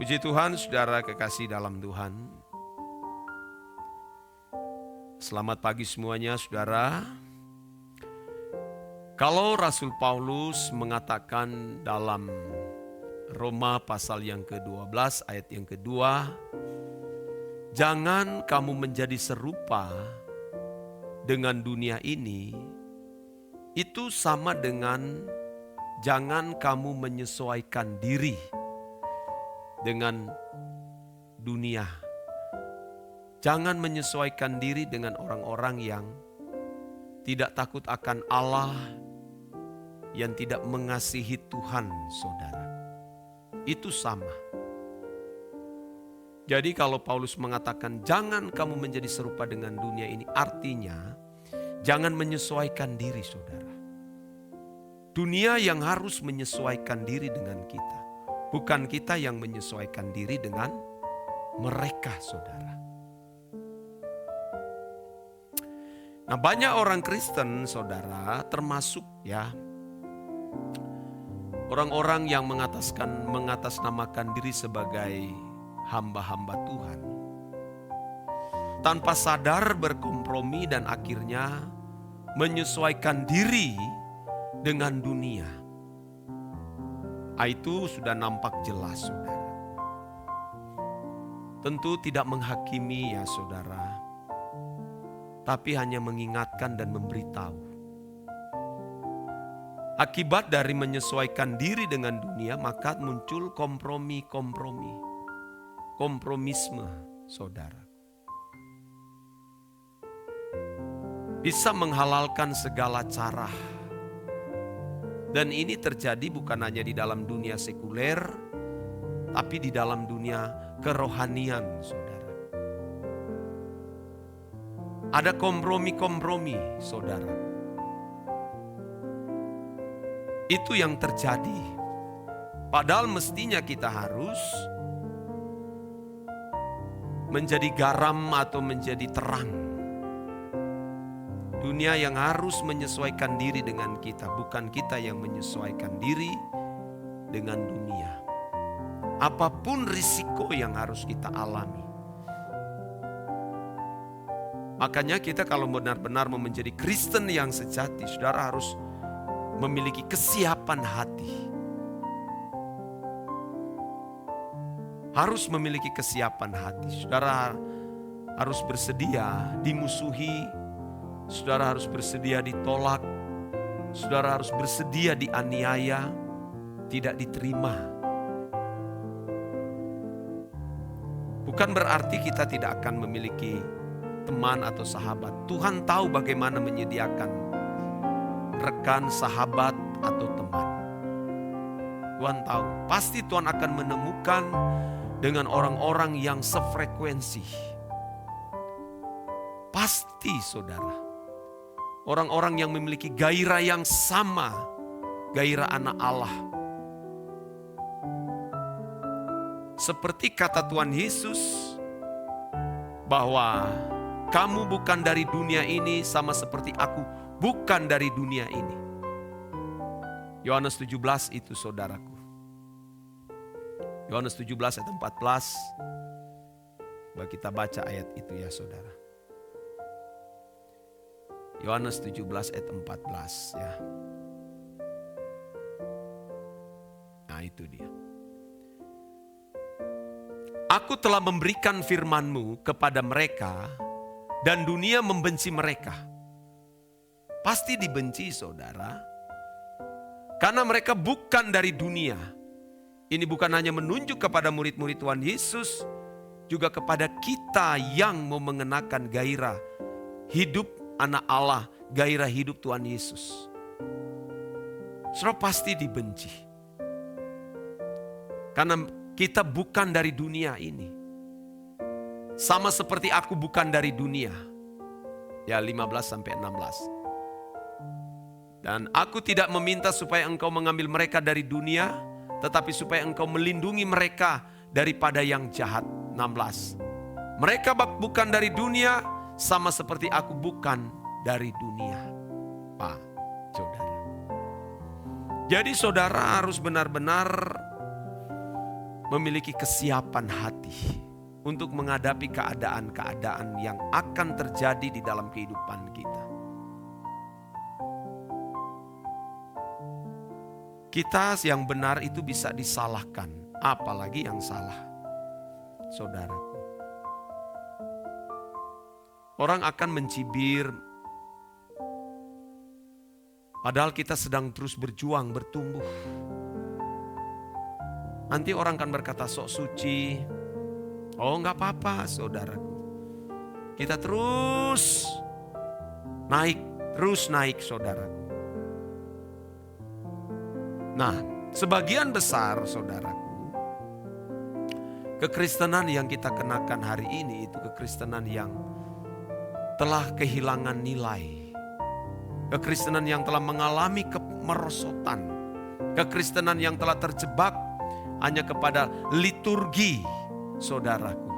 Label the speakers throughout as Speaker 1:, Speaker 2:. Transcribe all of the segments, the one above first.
Speaker 1: Puji Tuhan, saudara kekasih dalam Tuhan. Selamat pagi semuanya, saudara. Kalau Rasul Paulus mengatakan dalam Roma pasal yang ke-12 ayat yang kedua, jangan kamu menjadi serupa dengan dunia ini, itu sama dengan jangan kamu menyesuaikan diri dengan dunia. Jangan menyesuaikan diri dengan orang-orang yang tidak takut akan Allah, yang tidak mengasihi Tuhan, saudara. Itu sama. Jadi kalau Paulus mengatakan jangan kamu menjadi serupa dengan dunia ini, artinya jangan menyesuaikan diri, saudara. Dunia yang harus menyesuaikan diri dengan kita, bukan kita yang menyesuaikan diri dengan mereka, saudara. Nah, banyak orang Kristen, saudara, termasuk orang-orang yang mengatasnamakan diri sebagai hamba-hamba Tuhan, tanpa sadar berkompromi dan akhirnya menyesuaikan diri dengan dunia. Itu sudah nampak jelas, saudara. Tentu tidak menghakimi ya, saudara, tapi hanya mengingatkan dan memberitahu. Akibat dari menyesuaikan diri dengan dunia, maka muncul kompromisme, saudara. Bisa menghalalkan segala cara. Dan ini terjadi bukan hanya di dalam dunia sekuler, tapi di dalam dunia kerohanian, saudara. Ada kompromi, saudara. Itu yang terjadi. Padahal mestinya kita harus menjadi garam atau menjadi terang. Dunia yang harus menyesuaikan diri dengan kita, bukan kita yang menyesuaikan diri dengan dunia. Apapun risiko yang harus kita alami. Makanya kita kalau benar-benar mau menjadi Kristen yang sejati, saudara harus memiliki kesiapan hati. Harus memiliki kesiapan hati. Saudara harus bersedia dimusuhi. Saudara harus bersedia ditolak. Saudara harus bersedia dianiaya, tidak diterima. Bukan berarti kita tidak akan memiliki teman atau sahabat. Tuhan tahu bagaimana menyediakan rekan, sahabat, atau teman. Tuhan tahu. Pasti Tuhan akan menemukan dengan orang-orang yang sefrekuensi. Pasti, saudara. Orang-orang yang memiliki gairah yang sama, gairah anak Allah. Seperti kata Tuhan Yesus, bahwa kamu bukan dari dunia ini sama seperti aku bukan dari dunia ini. Yohanes 17 itu, saudaraku. Yohanes 17 ayat 14. Coba kita baca ayat itu ya, saudara. Yohanes 17 ayat 14 ya. Nah, itu dia. Aku telah memberikan firman-Mu kepada mereka dan dunia membenci mereka. Pasti dibenci, saudara. Karena mereka bukan dari dunia. Ini bukan hanya menunjuk kepada murid-murid Tuhan Yesus, juga kepada kita yang mau mengenakan gairah hidup anak Allah, gairah hidup Tuhan Yesus. Saudara pasti dibenci. Karena kita bukan dari dunia ini. Sama seperti aku bukan dari dunia. Ya 15-16. Dan aku tidak meminta supaya engkau mengambil mereka dari dunia, tetapi supaya engkau melindungi mereka daripada yang jahat. 16. Mereka bukan dari dunia, sama seperti aku bukan dari dunia. Pak, saudara. Jadi saudara harus benar-benar memiliki kesiapan hati untuk menghadapi keadaan-keadaan yang akan terjadi di dalam kehidupan kita. Kita yang benar itu bisa disalahkan, apalagi yang salah, saudaraku. Orang akan mencibir, padahal kita sedang terus berjuang, bertumbuh. Nanti orang akan berkata sok suci. Oh, enggak apa-apa, saudaraku. Kita terus naik, saudaraku. Nah, sebagian besar, saudaraku, kekristenan yang kita kenakan hari ini itu kekristenan yang telah kehilangan nilai. Kekristenan yang telah mengalami kemerosotan. Kekristenan yang telah terjebak hanya kepada liturgi, saudaraku.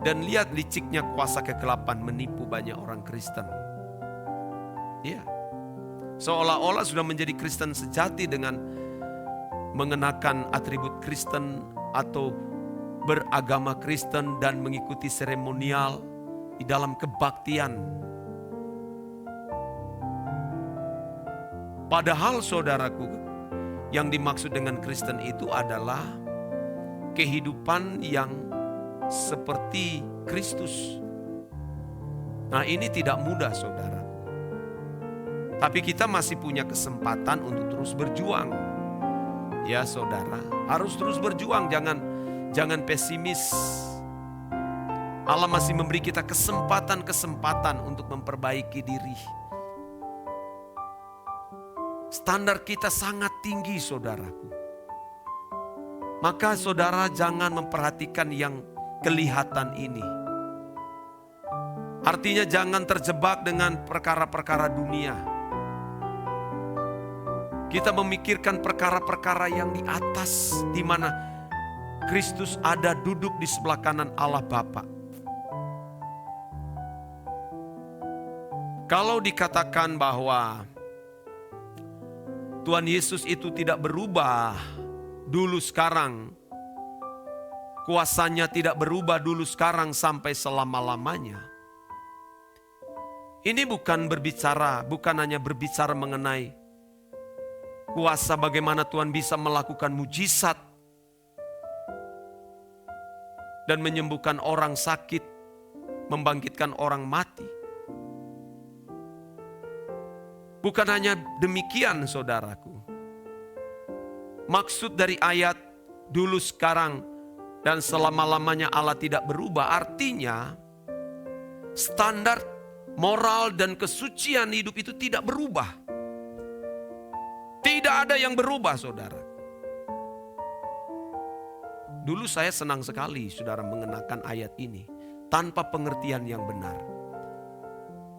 Speaker 1: Dan lihat liciknya kuasa kegelapan menipu banyak orang Kristen. Ya, seolah-olah sudah menjadi Kristen sejati dengan mengenakan atribut Kristen atau beragama Kristen dan mengikuti seremonial di dalam kebaktian. Padahal saudaraku, yang dimaksud dengan Kristen itu adalah kehidupan yang seperti Kristus. Nah, ini tidak mudah, saudara. Tapi kita masih punya kesempatan untuk terus berjuang. Ya, saudara, harus terus berjuang, jangan pesimis. Allah masih memberi kita kesempatan untuk memperbaiki diri. Standar kita sangat tinggi, saudaraku. Maka saudara jangan memperhatikan yang kelihatan ini. Artinya jangan terjebak dengan perkara-perkara dunia. Kita memikirkan perkara-perkara yang di atas, di mana Kristus ada duduk di sebelah kanan Allah Bapa. Kalau dikatakan bahwa Tuhan Yesus itu tidak berubah dulu sekarang, kuasanya tidak berubah dulu sekarang sampai selama-lamanya. Ini bukan hanya berbicara mengenai kuasa bagaimana Tuhan bisa melakukan mujizat dan menyembuhkan orang sakit, membangkitkan orang mati. Bukan hanya demikian, saudaraku. Maksud dari ayat dulu sekarang dan selama-lamanya Allah tidak berubah, artinya standar moral dan kesucian hidup itu tidak berubah. Tidak ada yang berubah, saudara. Dulu saya senang sekali, saudara, mengenakan ayat ini tanpa pengertian yang benar.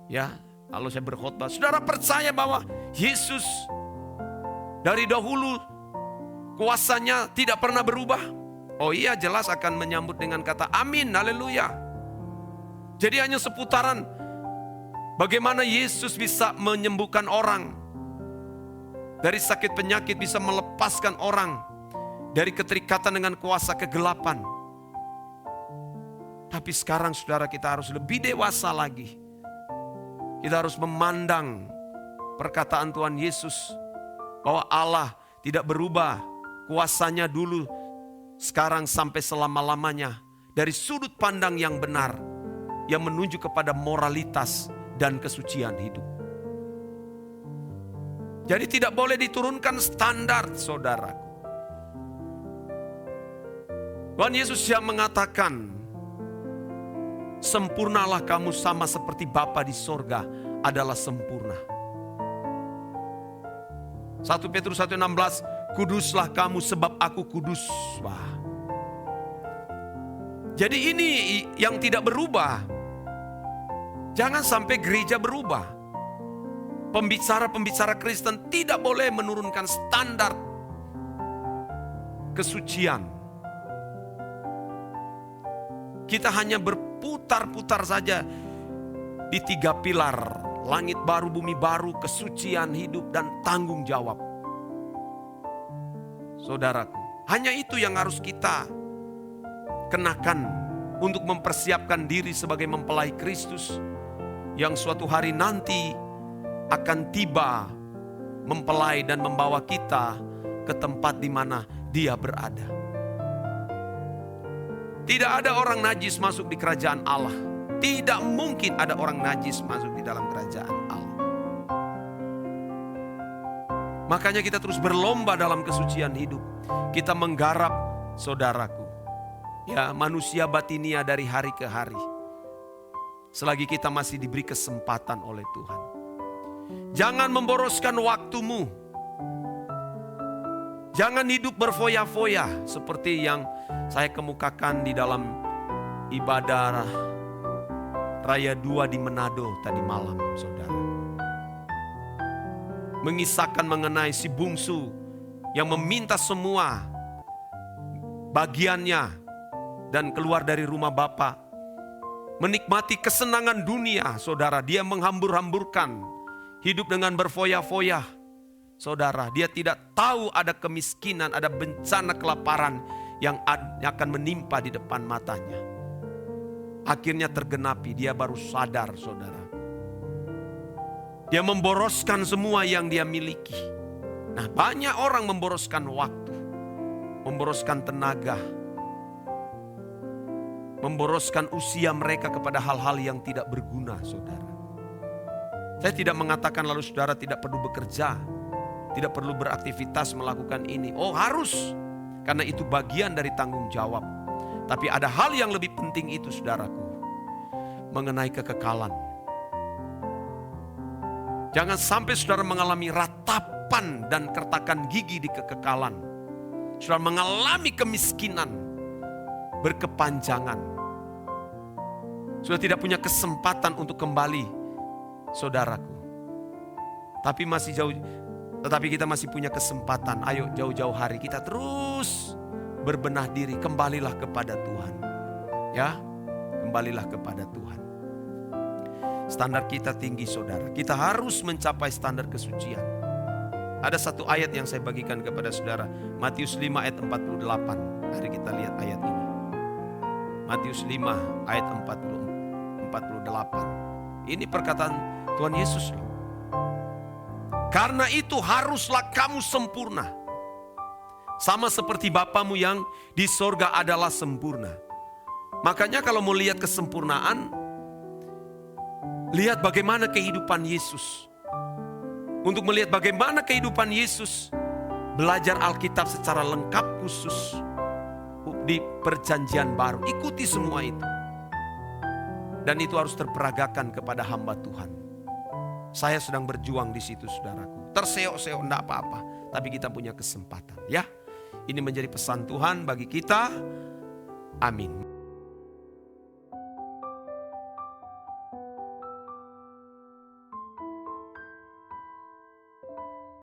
Speaker 1: Ya, kalau saya berkhotbah, saudara percaya bahwa Yesus dari dahulu kuasanya tidak pernah berubah? Oh iya, jelas akan menyambut dengan kata amin, haleluya. Jadi hanya seputaran bagaimana Yesus bisa menyembuhkan orang dari sakit penyakit, bisa melepaskan orang dari keterikatan dengan kuasa kegelapan. Tapi sekarang saudara, kita harus lebih dewasa lagi. Kita harus memandang perkataan Tuhan Yesus bahwa Allah tidak berubah kuasanya dulu, sekarang sampai selama-lamanya, dari sudut pandang yang benar yang menuju kepada moralitas dan kesucian hidup. Jadi tidak boleh diturunkan standar, saudaraku. Tuhan Yesus yang mengatakan, sempurnalah kamu sama seperti Bapa di sorga adalah sempurna. 1 Petrus 1:16, kuduslah kamu sebab aku kudus. Wah. Jadi ini yang tidak berubah. Jangan sampai gereja berubah. Pembicara-pembicara Kristen tidak boleh menurunkan standar kesucian. Kita hanya berputar-putar saja di 3 pilar, langit baru, bumi baru, kesucian hidup, dan tanggung jawab. saudaraku. Hanya itu yang harus kita kenakan untuk mempersiapkan diri sebagai mempelai Kristus yang suatu hari nanti akan tiba mempelai dan membawa kita ke tempat di mana Dia berada. Tidak ada orang najis masuk di kerajaan Allah. Tidak mungkin ada orang najis masuk di dalam kerajaan Allah. Makanya kita terus berlomba dalam kesucian hidup. Kita menggarap, saudaraku, ya, manusia batinia dari hari ke hari. Selagi kita masih diberi kesempatan oleh Tuhan. Jangan memboroskan waktumu. Jangan hidup berfoya-foya seperti yang saya kemukakan di dalam ibadah Raya 2 di Manado tadi malam, saudara. Mengisahkan mengenai si bungsu yang meminta semua bagiannya dan keluar dari rumah Bapa. Menikmati kesenangan dunia, saudara. Dia menghambur-hamburkan, hidup dengan berfoya-foya. Saudara, dia tidak tahu ada kemiskinan, ada bencana kelaparan yang akan menimpa di depan matanya. Akhirnya tergenapi, dia baru sadar, saudara. Dia memboroskan semua yang dia miliki. Nah, banyak orang memboroskan waktu, memboroskan tenaga, memboroskan usia mereka kepada hal-hal yang tidak berguna, saudara. Saya tidak mengatakan lalu saudara tidak perlu bekerja, tidak perlu beraktivitas melakukan ini. Oh, harus, karena itu bagian dari tanggung jawab. Tapi ada hal yang lebih penting itu, saudaraku, mengenai kekekalan. Jangan sampai saudara mengalami ratapan dan kertakan gigi di kekekalan. Saudara mengalami kemiskinan berkepanjangan. Sudah tidak punya kesempatan untuk kembali, saudaraku. Tetapi kita masih punya kesempatan. Ayo jauh-jauh hari kita terus berbenah diri. Kembalilah kepada Tuhan. Ya, kembalilah kepada Tuhan. Standar kita tinggi, saudara. Kita harus mencapai standar kesucian. Ada satu ayat yang saya bagikan kepada saudara. Matius 5 ayat 48. Mari kita lihat ayat ini. Matius 5 ayat 48. Ini perkataan Tuhan Yesus. Karena itu haruslah kamu sempurna. Sama seperti Bapamu yang di sorga adalah sempurna. Makanya kalau mau lihat kesempurnaan, lihat bagaimana kehidupan Yesus. Untuk melihat bagaimana kehidupan Yesus, belajar Alkitab secara lengkap khusus di perjanjian baru. Ikuti semua itu. Dan itu harus terperagakan kepada hamba Tuhan. Saya sedang berjuang di situ, saudaraku. Terseok-seok enggak apa-apa, tapi kita punya kesempatan, ya. Ini menjadi pesan Tuhan bagi kita. Amin.